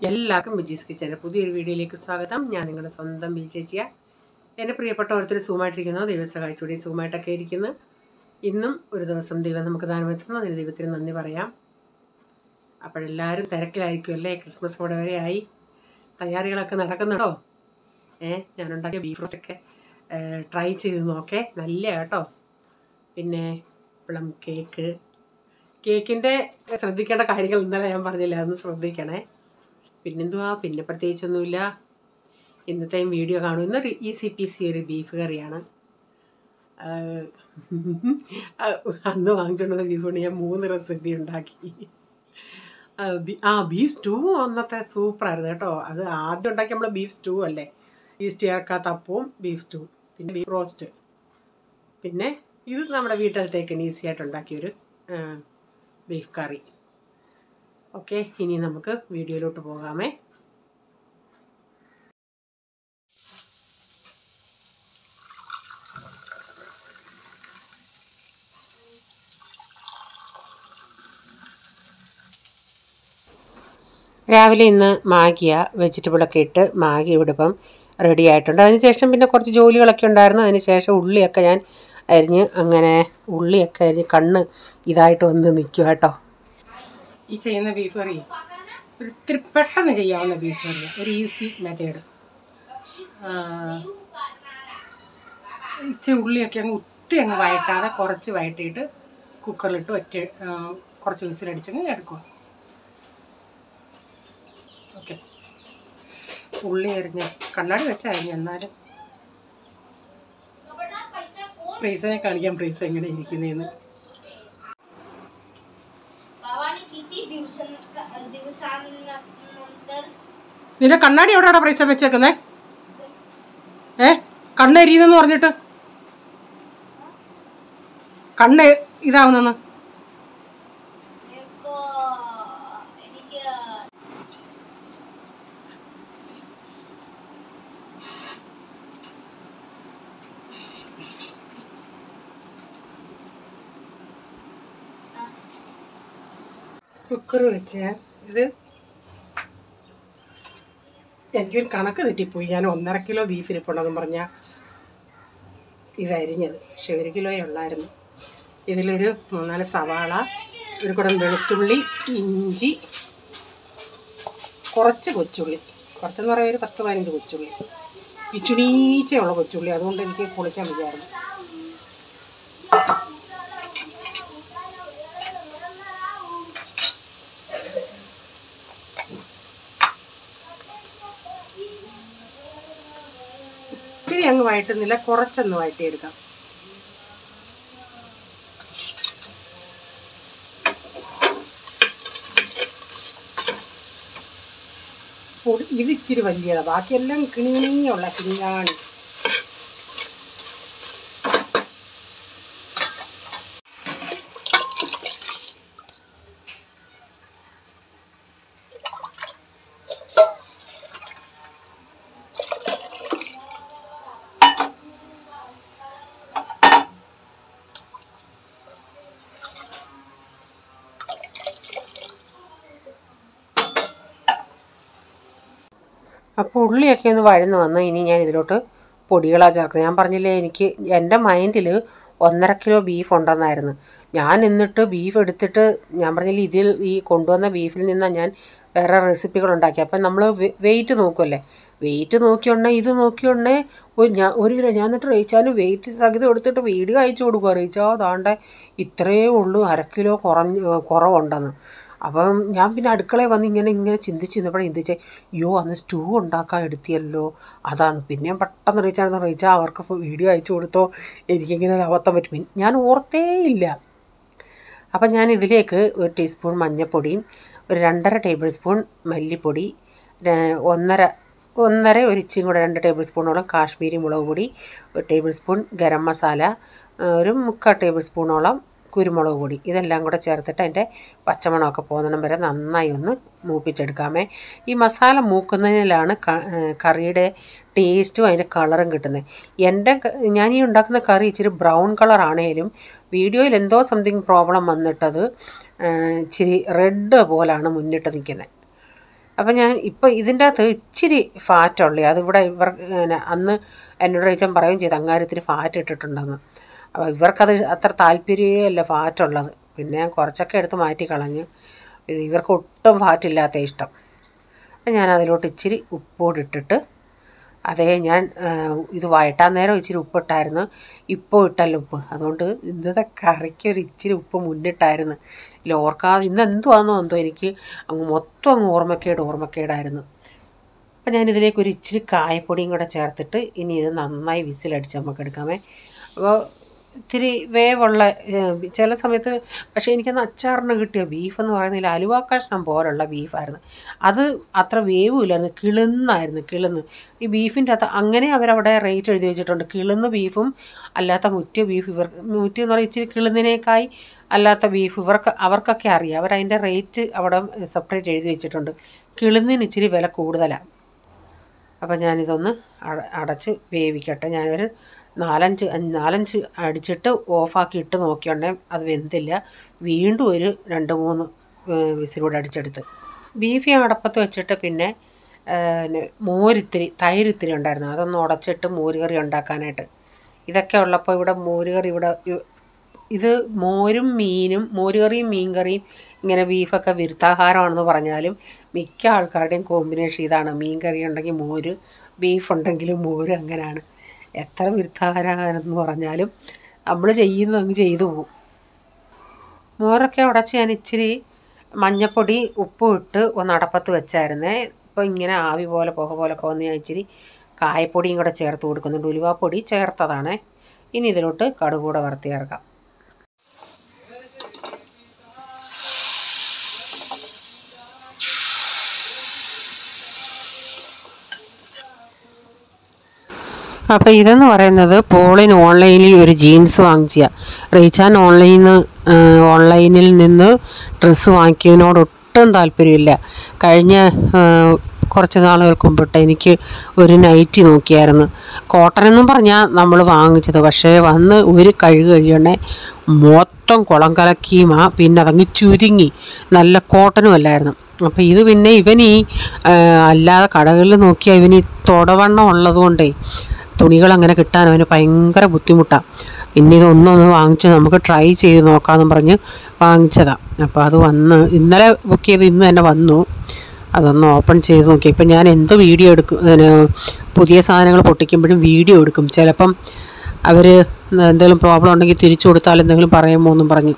എല്ലാവർക്കും ബിജീസ് കിച്ചൻ്റെ പുതിയൊരു വീഡിയോയിലേക്ക് സ്വാഗതം. ഞാൻ നിങ്ങളുടെ സ്വന്തം ബി ചേച്ചിയ. എൻ്റെ പ്രിയപ്പെട്ട ഓരോരുത്തർ സൂമായിട്ടിരിക്കുന്നു. ദൈവം സഹായിച്ചൂടെ സൂമായിട്ടൊക്കെ ഇരിക്കുന്നു. ഇന്നും ഒരു ദിവസം ദൈവം നമുക്ക് ദാനമെത്തുന്നു. അതിന് ദൈവത്തിന് നന്ദി പറയാം. അപ്പോഴെല്ലാവരും തിരക്കിലായിരിക്കുമല്ലേ. ക്രിസ്മസ് കൂടെ വരെ ആയി. തയ്യാറികളൊക്കെ നടക്കുന്നുണ്ടോ? ഞാനുണ്ടാക്കിയ ബീഫ് റോസ്റ്റൊക്കെ ട്രൈ ചെയ്ത് നോക്കേ. നല്ല കേട്ടോ. പിന്നെ പ്ലം കേക്കിൻ്റെ ശ്രദ്ധിക്കേണ്ട കാര്യങ്ങൾ ഇന്നലെ ഞാൻ പറഞ്ഞില്ല, അതൊന്ന് ശ്രദ്ധിക്കണേ. പിന്നെന്തുവാ, പിന്നെ പ്രത്യേകിച്ചൊന്നുമില്ല. ഇന്നത്തെയും വീഡിയോ കാണും. ഇന്നൊരു ECPC ഒരു ബീഫ് കറിയാണ്. അന്ന് വാങ്ങിച്ചുകൊണ്ടുവന്ന ബീഫ് കൊണ്ട് ഞാൻ 3 റെസിപ്പി ഉണ്ടാക്കി. ബീഫ് സ്റ്റൂ അന്നത്തെ സൂപ്പറായിരുന്നു കേട്ടോ. അത് ആദ്യം ഉണ്ടാക്കി നമ്മൾ ബീഫ് സ്റ്റൂ അല്ലേ, ഈസ്റ്റ് ചേർക്കാത്ത അപ്പവും ബീഫ് സ്റ്റൂ, പിന്നെ ബീഫ് റോസ്റ്റ്, പിന്നെ ഇത് നമ്മുടെ വീട്ടിലത്തേക്ക് ഈസി ആയിട്ട് ഉണ്ടാക്കിയൊരു ബീഫ് കറി. ഓക്കെ, ഇനി നമുക്ക് വീഡിയോയിലോട്ട് പോകാമേ. രാവിലെ ഇന്ന് മാഗിയ വെജിറ്റബിളൊക്കെ ഇട്ട് മാഗി ഇവിടിപ്പം റെഡി ആയിട്ടുണ്ട്. അതിനുശേഷം പിന്നെ കുറച്ച് ജോലികളൊക്കെ ഉണ്ടായിരുന്നു. അതിനുശേഷം ഉള്ളിയൊക്കെ ഞാൻ അരിഞ്ഞ്, അങ്ങനെ ഉള്ളിയൊക്കെ അരിഞ്ഞ് കണ്ണ് ഇതായിട്ട് വന്ന് നിൽക്കുക കേട്ടോ. ഈ ചെയ്യുന്ന ബീഫ് കറി ഒത്തിരി പെട്ടെന്ന് ചെയ്യാവുന്ന ബീഫ് കറി, ഒരു ഈസി മെത്തേഡ്. ഇച്ചിരി ഉള്ളിയൊക്കെ ഒത്തിരി അങ്ങ് വഴട്ടാതെ കുറച്ച് വഴട്ടിയിട്ട് കുക്കറിലിട്ട് കുറച്ച് വിസിലടിച്ചങ്ങ് എടുക്കുക. ഓക്കെ, ഉള്ളി അരിഞ്ഞ് കണ്ണാടി വെച്ചരിഞ്ഞ്, എന്നാലും പ്രൈസിനെ കാണിക്കാം, പ്രൈസ് എങ്ങനെ ഇരിക്കുന്നതെന്ന്. നിന്റെ കണ്ണാടി എവിടെയാടാ പ്രൈസ വെച്ചേക്കുന്നേ? കണ്ണെരിയുന്നെന്ന് പറഞ്ഞിട്ട് കണ്ണ് ഇതാവുന്നെന്ന്. കുക്കർ വെച്ച് ഇത് എനിക്കൊരു കണക്ക് തെറ്റിപ്പോയി. ഞാൻ 1.5 കിലോ ബീഫ് ഇരിപ്പുണ്ടെന്നും പറഞ്ഞാൽ ഇതരിഞ്ഞത്, പക്ഷെ 1 കിലോയേ ഉള്ളായിരുന്നു. ഇതിലൊരു 3-4 സവാള, ഒരു കുടം വെളുത്തുള്ളി, ഇഞ്ചി, കുറച്ച് കൊച്ചുള്ളി, കുറച്ചെന്ന് പറയാൻ ഒരു 10-15 കൊച്ചുള്ളി, ഇച്ചിനീച്ചയുള്ള കൊച്ചുള്ളി, അതുകൊണ്ട് എനിക്ക് പൊളിക്കാൻ വയ്യായിരുന്നു. ഒത്തിരി അങ്ങ് വഴറ്റുന്നില്ല, കുറച്ചൊന്ന് വഴറ്റിയെടുക്കാം. ഇത് ഇച്ചിരി വലിയതാണ്, ബാക്കിയെല്ലാം കിണിയുള്ള കിണിയാണ്. അപ്പോൾ ഉള്ളിയൊക്കെ ഒന്ന് വഴന്ന് വന്ന് ഇനി ഞാൻ ഇതിലോട്ട് പൊടികളാണ് ചേർക്കുന്നത്. ഞാൻ പറഞ്ഞില്ലേ, എൻ്റെ മൈൻഡിൽ 1.5 കിലോ ബീഫ് ഉണ്ടെന്നായിരുന്നു. ഞാൻ എന്നിട്ട് ബീഫ് എടുത്തിട്ട്, ഞാൻ പറഞ്ഞില്ലേ, ഈ കൊണ്ടുവന്ന ബീഫിൽ നിന്നാണ് ഞാൻ വേറെ റെസിപ്പികളുണ്ടാക്കി. അപ്പം നമ്മൾ വെയിറ്റ് നോക്കുമല്ലേ, വെയിറ്റ് നോക്കിയുടനെ ഇത് നോക്കിയുടനെ ഒരു കിലോ ഞാൻ എന്നിട്ട് റീച്ചാനും വെയിറ്റ് സഹിതം എടുത്തിട്ട് വീഡിയോ അയച്ചു കൊടുക്കുക. റീച്ചാ താണ്ടെ ഇത്രയേ ഉള്ളൂ, 1/2 കിലോ കുറവുണ്ടെന്ന്. അപ്പം ഞാൻ പിന്നെ അടുക്കളയിൽ വന്ന് ഇങ്ങനെ ചിന്തിച്ചേ, അയ്യോ അന്ന് സ്റ്റൂ ഉണ്ടാക്കാൻ എടുത്തിയല്ലോ, അതാണ്. പിന്നെയും പെട്ടെന്ന് റീച്ചാ അവർക്ക് വീഡിയോ അയച്ചു കൊടുത്തോ, എനിക്കിങ്ങനെ ഒരു അബദ്ധം പറ്റും, ഞാൻ ഓർത്തേ ഇല്ല. അപ്പം ഞാൻ ഇതിലേക്ക് 1 ടീസ്പൂൺ മഞ്ഞൾപ്പൊടിയും, ഒരു 2.5 ടേബിൾ സ്പൂൺ മല്ലിപ്പൊടി, 1.5 ഒരു ഇച്ചിയും കൂടെ 2 ടേബിൾ സ്പൂണോളം കാശ്മീരി മുളക് പൊടി, 1 ടേബിൾ സ്പൂൺ ഗരം മസാല, ഒരു 3/4 ടേബിൾ സ്പൂണോളം കുരുമുളക് പൊടി, ഇതെല്ലാം കൂടെ ചേർത്തിട്ട് അതിൻ്റെ പച്ചമണമൊക്കെ പോകുന്നിടം വരെ നന്നായി ഒന്ന് മൂപ്പിച്ചെടുക്കാമേ. ഈ മസാല മൂക്കുന്നതിലാണ് കറിയുടെ ടേസ്റ്റും അതിൻ്റെ കളറും കിട്ടുന്നത്. ഞാൻ ഈ ഉണ്ടാക്കുന്ന കറി ഇച്ചിരി ബ്രൗൺ കളറാണേലും വീഡിയോയിൽ എന്തോ സംതിങ് പ്രോബ്ലം വന്നിട്ടത് ഇച്ചിരി റെഡ് പോലാണ് മുന്നിട്ട് നിൽക്കുന്നത്. അപ്പം ഞാൻ ഇപ്പോൾ ഇതിൻ്റെ അകത്ത് ഇച്ചിരി ഫാറ്റുള്ളേ, അതിവിടെ അന്ന് എന്നോട് ചോദിച്ചാൽ പറയുകയും ചെയ്തു അങ്ങാര് ഇത്തിരി ഫാറ്റ് ഇട്ടിട്ടുണ്ടെന്ന്. അപ്പോൾ ഇവർക്കത് അത്ര താല്പര്യമല്ല ഫാറ്റുള്ളത്. പിന്നെ ഞാൻ കുറച്ചൊക്കെ എടുത്ത് മാറ്റി കളഞ്ഞ്. ഇവർക്ക് ഒട്ടും ഫാറ്റില്ലാത്ത ഇഷ്ടം. അപ്പം ഞാൻ അതിലോട്ട് ഇച്ചിരി ഉപ്പോട് ഇട്ടിട്ട് ഞാൻ ഇത് വഴറ്റാൻ നേരം ഇച്ചിരി ഉപ്പിട്ടായിരുന്നു. ഇപ്പോൾ ഇട്ടല്ല ഉപ്പ്, അതുകൊണ്ട് ഇന്നത്തെ കറിക്ക് ഒരു ഇച്ചിരി ഉപ്പ് മുന്നിട്ടായിരുന്നു. ഇല്ല ഓർക്കാതെ ഇന്ന് എന്തുവാണെന്നോ എന്തോ എനിക്ക് മൊത്തം ഓർമ്മക്കേടായിരുന്നു. അപ്പം ഞാനിതിലേക്ക് ഒരു ഇച്ചിരി കായപ്പൊടിയും കൂടെ ചേർത്തിട്ട് ഇനി ഇത് നന്നായി വിസിലടിച്ച് നമുക്ക് എടുക്കാമേ. അപ്പോൾ ഇത്തിരി വേവുള്ള ചില സമയത്ത്, പക്ഷേ എനിക്കന്ന് അച്ചാറിന് കിട്ടിയ ബീഫ് എന്ന് പറയുന്നതിൽ അലുവ കഷ്ണം പോലുള്ള ബീഫായിരുന്നു. അത് അത്ര വേവുമില്ലായിരുന്നു, കിളുന്ന്. ഈ ബീഫിൻ്റെ അകത്ത് അങ്ങനെ അവരവിടെ റേറ്റ് എഴുതി വെച്ചിട്ടുണ്ട്. കിളുന്ന് ബീഫും അല്ലാത്ത മുറ്റിയ ബീഫ്, മുറ്റി എന്ന് പറഞ്ഞാൽ ഇച്ചിരി കിളുന്നതിനേക്കായി അല്ലാത്ത ബീഫ് അവർക്കൊക്കെ അറിയാം. അവരതിൻ്റെ റേറ്റ് അവിടെ സെപ്പറേറ്റ് എഴുതി വെച്ചിട്ടുണ്ട്. കിളുന്നിന് ഇച്ചിരി വില കൂടുതലാണ്. അപ്പം ഞാനിതൊന്ന് അടച്ച് വേവിക്കട്ടെ. ഞാനൊരു നാലഞ്ച് അടിച്ചിട്ട് ഓഫാക്കി ഇട്ട് നോക്കിയുണ്ടെങ്കിൽ അത് വെന്തില്ല. വീണ്ടും ഒരു 2-3 വിസിലൂടെ അടിച്ചെടുത്ത് ബീഫ് അടപ്പത്ത് വെച്ചിട്ട് പിന്നെ തൈരിത്തിരി ഉണ്ടായിരുന്നു, അതൊന്ന് ഉടച്ചിട്ട് മോരുകറി ഉണ്ടാക്കാനായിട്ട്. ഇതൊക്കെ ഉള്ളപ്പോൾ ഇവിടെ മോരുകറി ഇത് മോരുകറിയും മീൻകറിയും ഇങ്ങനെ ബീഫൊക്കെ വിരുദ്ധാഹാരമാണെന്ന് പറഞ്ഞാലും മിക്ക ആൾക്കാരുടെയും കോമ്പിനേഷൻ ഇതാണ്. മീൻ കറി ഉണ്ടെങ്കിൽ മോര്, ബീഫ് ഉണ്ടെങ്കിലും മോര്, അങ്ങനെയാണ്. എത്ര വിരുദ്ധാഹാരമെന്ന് പറഞ്ഞാലും നമ്മൾ ചെയ്യുന്നതങ്ങ് ചെയ്തു പോകും. മോരൊക്കെ ഉടച്ച് ഞാൻ ഇച്ചിരി മഞ്ഞപ്പൊടി ഉപ്പും ഇട്ട് ഒന്ന് അടപ്പത്ത് വെച്ചായിരുന്നേ. ഇപ്പോൾ ഇങ്ങനെ ആവി പോലെ പുക പോലൊക്കെ വന്ന് ഞാൻ ഇച്ചിരി കായപ്പൊടിയും കൂടെ ചേർത്ത് കൊടുക്കുന്നുണ്ട്. ഉലുവാപ്പൊടി ചേർത്തതാണേ. ഇനി ഇതിലോട്ട് കടുക് കൂടെ വറുത്ത് ചേർക്കാം. അപ്പോൾ ഇതെന്ന് പറയുന്നത് പോളിന് ഓൺലൈനിൽ ഒരു ജീൻസ് വാങ്ങിച്ച റീച്ചാൻ ഓൺലൈനിൽ നിന്ന് ഡ്രസ്സ് വാങ്ങിക്കുന്നതിനോട് ഒട്ടും താല്പര്യമില്ല. കഴിഞ്ഞ കുറച്ച് നാളുകൾക്ക് മുമ്പിട്ട് എനിക്ക് ഒരു നൈറ്റി നോക്കിയായിരുന്നു. കോട്ടൺ എന്നും പറഞ്ഞാൽ നമ്മൾ വാങ്ങിച്ചത്, പക്ഷേ വന്ന് ഒരു കഴിയണേ മൊത്തം കുളം കലക്കിയും പിന്നെ അതങ്ങ് ചുരുങ്ങി, നല്ല കോട്ടനും അല്ലായിരുന്നു. അപ്പോൾ ഇത് പിന്നെ അല്ലാതെ കടകളിൽ നോക്കിയാൽ ഇവന് തുടവണ്ണം ഉള്ളതുകൊണ്ടേ തുണികളങ്ങനെ കിട്ടാൻ അവന് ഭയങ്കര ബുദ്ധിമുട്ടാണ്. പിന്നെ ഇതൊന്നൊന്ന് വാങ്ങിച്ച് നമുക്ക് ട്രൈ ചെയ്ത് നോക്കാമെന്നും പറഞ്ഞ് വാങ്ങിച്ചതാണ്. അപ്പോൾ അത് ഇന്നലെ ബുക്ക് ചെയ്ത് ഇന്ന് തന്നെ വന്നു. അതൊന്ന് ഓപ്പൺ ചെയ്ത് നോക്കി. ഇപ്പം ഞാൻ എന്ത് വീഡിയോ എടുക്കും, പുതിയ സാധനങ്ങൾ പൊട്ടിക്കുമ്പോഴും വീഡിയോ എടുക്കും. ചിലപ്പം അവർ എന്തെങ്കിലും പ്രോബ്ലം ഉണ്ടെങ്കിൽ തിരിച്ചു കൊടുത്താൽ എന്തെങ്കിലും പറയുമോ എന്നും പറഞ്ഞു.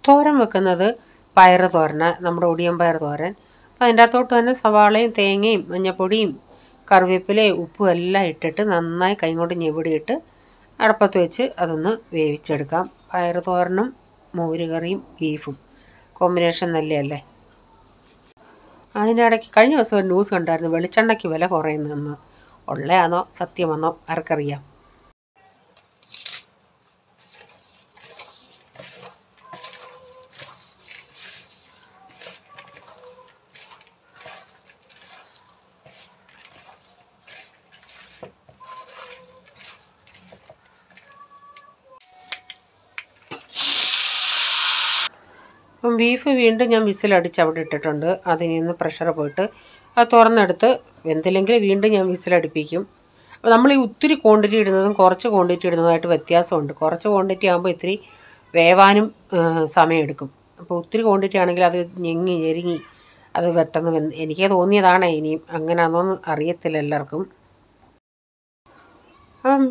തോരൻ വെക്കുന്നത് പയറ് തോരൻ, നമ്മുടെ ഒടിയൻ പയർ തോരൻ. അപ്പോൾ അതിൻ്റെ അകത്തോട്ട് തന്നെ സവാളയും തേങ്ങയും മഞ്ഞൾപ്പൊടിയും കറിവേപ്പിലയും ഉപ്പും എല്ലാം ഇട്ടിട്ട് നന്നായി കൈ കൊണ്ട് ഞെവിടിയിട്ട് അടപ്പത്ത് വെച്ച് അതൊന്ന് വേവിച്ചെടുക്കാം. പയറ് തോരനും മോരുകറിയും ബീഫും കോമ്പിനേഷൻ നല്ലതല്ലേ. അതിൻ്റെ ഇടയ്ക്ക് കഴിഞ്ഞ ദിവസം ഒരു ന്യൂസ് കണ്ടായിരുന്നു, വെളിച്ചെണ്ണയ്ക്ക് വില കുറയുന്നതെന്ന്. ഉള്ളയാണോ സത്യമെന്നോ ആർക്കറിയാം. അപ്പം ബീഫ് വീണ്ടും ഞാൻ വിസിലടിച്ച് അവിടെ ഇട്ടിട്ടുണ്ട്. അതിൽ നിന്ന് പ്രഷർ പോയിട്ട് അത് തുറന്നെടുത്ത് വെന്തില്ലെങ്കിൽ വീണ്ടും ഞാൻ വിസിലടിപ്പിക്കും. അപ്പോൾ നമ്മൾ ഈ ഒത്തിരി ക്വാണ്ടിറ്റി ഇടുന്നതും കുറച്ച് ക്വാണ്ടിറ്റി ഇടുന്നതായിട്ട് വ്യത്യാസമുണ്ട്. കുറച്ച് ക്വാണ്ടിറ്റി ആകുമ്പോൾ ഇത്തിരി വേവാനും സമയമെടുക്കും. അപ്പോൾ ഒത്തിരി ക്വാണ്ടിറ്റി ആണെങ്കിൽ അത് ഞെരുങ്ങി അത് പെട്ടെന്ന് എനിക്ക് തോന്നിയതാണ്. ഇനിയും അങ്ങനെയാണെന്നൊന്നും അറിയത്തില്ല എല്ലാവർക്കും. അപ്പം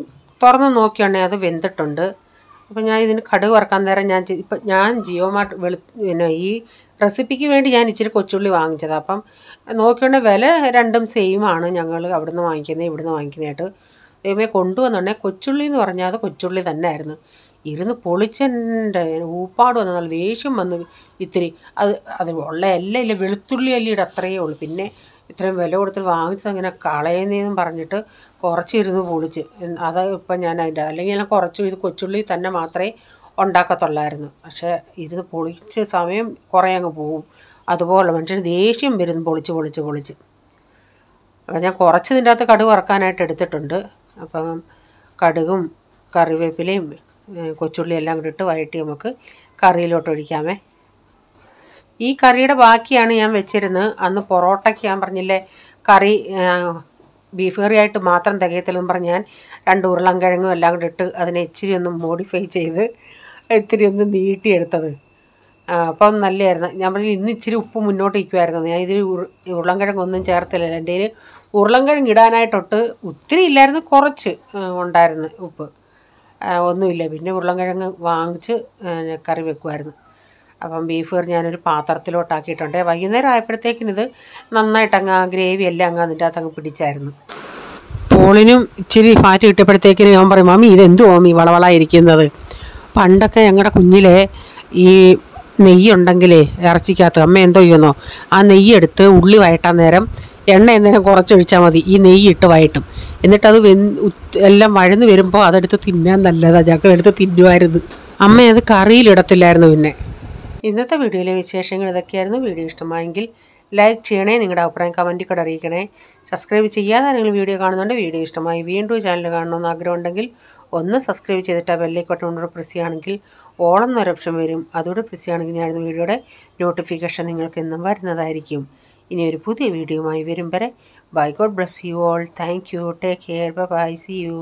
തുറന്ന് നോക്കിയാണെങ്കിൽ അത് വെന്തിട്ടുണ്ട്. അപ്പോൾ ഞാൻ ഇതിന് കടുക് വറക്കാൻ നേരം ഞാൻ ജിയോ മാർട്ട് പിന്നെ ഈ റെസിപ്പിക്ക് വേണ്ടി ഞാൻ ഇച്ചിരി കൊച്ചുള്ളി വാങ്ങിച്ചത്. അപ്പം നോക്കിയോണ്ട് വില രണ്ടും സെയിമാണ്. ഞങ്ങൾ അവിടുന്ന് വാങ്ങിക്കുന്നത് ഇവിടുന്ന് വാങ്ങിക്കുന്നതായിട്ട് ദൈവമേ കൊണ്ടുവന്നുണ്ടെങ്കിൽ കൊച്ചുള്ളി എന്ന് പറഞ്ഞാൽ അത് കൊച്ചുള്ളി തന്നെ ആയിരുന്നു. ഇരുന്ന് പൊളിച്ചെൻ്റെ ഊപ്പാട് വന്ന് നല്ല ദേഷ്യം വന്ന് ഇത്തിരി അത് ഉള്ള എല്ലാം ഇല്ല, വെളുത്തുള്ളി അല്ലിയുടെ അത്രയേ ഉള്ളൂ. പിന്നെ ഇത്രയും വില കൊടുത്ത് വാങ്ങിച്ചത് അങ്ങനെ കളയുന്നതെന്നും പറഞ്ഞിട്ട് കുറച്ചിരുന്ന് പൊളിച്ച്. അത് ഇപ്പം ഞാൻ അതിൻ്റെ അല്ലെങ്കിൽ ഞാൻ കുറച്ചും ഇത് കൊച്ചുള്ളി തന്നെ മാത്രമേ ഉണ്ടാക്കത്തുള്ളായിരുന്നു. പക്ഷേ ഇരുന്ന് പൊളിച്ച് സമയം കുറേ അങ്ങ് പോവും. അതുപോലെ മനുഷ്യന് ദേഷ്യം വരുന്നു പൊളിച്ച്. അപ്പം ഞാൻ കുറച്ച് ഇതിൻ്റെ അകത്ത് കടുക് വറക്കാനായിട്ട് എടുത്തിട്ടുണ്ട്. അപ്പം കടുകും കറിവേപ്പിലയും കൊച്ചുള്ളി എല്ലാം കൂടി ഇട്ട് വഴറ്റി നമുക്ക് കറിയിലോട്ട് ഒഴിക്കാമേ. ഈ കറിയുടെ ബാക്കിയാണ് ഞാൻ വെച്ചിരുന്നത്. അന്ന് പൊറോട്ടയ്ക്ക് ഞാൻ പറഞ്ഞില്ലേ കറി ബീഫ് കറിയായിട്ട് മാത്രം തികയത്തില്ലെന്ന് പറഞ്ഞ് ഞാൻ 2 ഉരുളൻകിഴങ്ങും എല്ലാം കൂടി ഇട്ട് അതിനെ ഇച്ചിരി ഒന്ന് മോഡിഫൈ ചെയ്ത് ഇത്തിരി ഒന്ന് നീട്ടിയെടുത്തത്. അപ്പം നല്ലതായിരുന്നു. ഞാൻ പറഞ്ഞു ഇന്ന് ഇച്ചിരി ഉപ്പ് മുന്നോട്ട് ഇരിക്കുമായിരുന്നു. ഞാൻ ഇതിൽ ഉരുളൻകിഴങ്ങൊന്നും ചേർത്തില്ല. എൻ്റെ കയ്യിൽ ഉരുളൻകിഴങ്ങ് ഇടാനായിട്ടൊട്ട് ഒത്തിരി ഇല്ലായിരുന്നു, കുറച്ച് ഉണ്ടായിരുന്നു ഉപ്പ്, ഒന്നുമില്ല. പിന്നെ ഉരുളൻകിഴങ്ങ് വാങ്ങിച്ച് കറി വെക്കുമായിരുന്നു. അപ്പം ബീഫ് കറി ഞാനൊരു പാത്രത്തിലോട്ടാക്കിയിട്ടുണ്ട്. വൈകുന്നേരം ആയപ്പോഴത്തേക്കിന് ഇത് നന്നായിട്ടങ്ങ് ആ ഗ്രേവി എല്ലാം അങ്ങ് അതിൻ്റെ അകത്തങ്ങ് പിടിച്ചായിരുന്നു. പോളിനും ഇച്ചിരി ഫാറ്റ് കിട്ടിയപ്പോഴത്തേക്കിന് ഞാൻ പറയും, മമ്മി ഇതെന്തു മമ്മി വളവളായിരിക്കുന്നത്. പണ്ടൊക്കെ ഞങ്ങളുടെ കുഞ്ഞിലെ ഈ നെയ്യുണ്ടെങ്കിലേ ഇറച്ചിക്കകത്ത് അമ്മ എന്തോ ചെയ്യുന്നോ, ആ നെയ്യെടുത്ത് ഉള്ളി വഴട്ടാൻ നേരം എണ്ണ എന്നേരം കുറച്ചൊഴിച്ചാൽ മതി, ഈ നെയ്യ് ഇട്ട് വഴട്ടും. എന്നിട്ടത് എല്ലാം വഴന്ന് വരുമ്പോൾ അതെടുത്ത് തിന്നാൻ നല്ലതാണ്. ഞങ്ങൾ എടുത്ത് തിന്നുമായിരുന്നു. അമ്മ അത് കറിയിലിടത്തില്ലായിരുന്നു. പിന്നെ ഇന്നത്തെ വീഡിയോയിലെ വിശേഷങ്ങൾ ഇതൊക്കെയായിരുന്നു. വീഡിയോ ഇഷ്ടമായെങ്കിൽ ലൈക്ക് ചെയ്യണേ, നിങ്ങളുടെ അഭിപ്രായം കമൻറ്റിൽ കൂടെ അറിയിക്കണേ. സബ്സ്ക്രൈബ് ചെയ്യാതെ നിങ്ങൾ വീഡിയോ കാണുന്നുണ്ട്, വീഡിയോ ഇഷ്ടമായി വീണ്ടും ചാനൽ കാണണമെന്ന് ആഗ്രഹമുണ്ടെങ്കിൽ ഒന്ന് സബ്സ്ക്രൈബ് ചെയ്തിട്ട് ആ ബെല്ലൈക്കോട്ടോട് പ്രസ് ചെയ്യുകയാണെങ്കിൽ ഓൾ എന്നൊരു ഓപ്ഷൻ വരും. അതോടെ പ്രസ് ചെയ്യുകയാണെങ്കിൽ ഞാനിന്ന് വീഡിയോയുടെ നോട്ടിഫിക്കേഷൻ നിങ്ങൾക്ക് എന്നും വരുന്നതായിരിക്കും. ഇനി ഒരു പുതിയ വീഡിയോയുമായി വരും വരെ bye, god bless you all. Thank you, take care, bye, see U.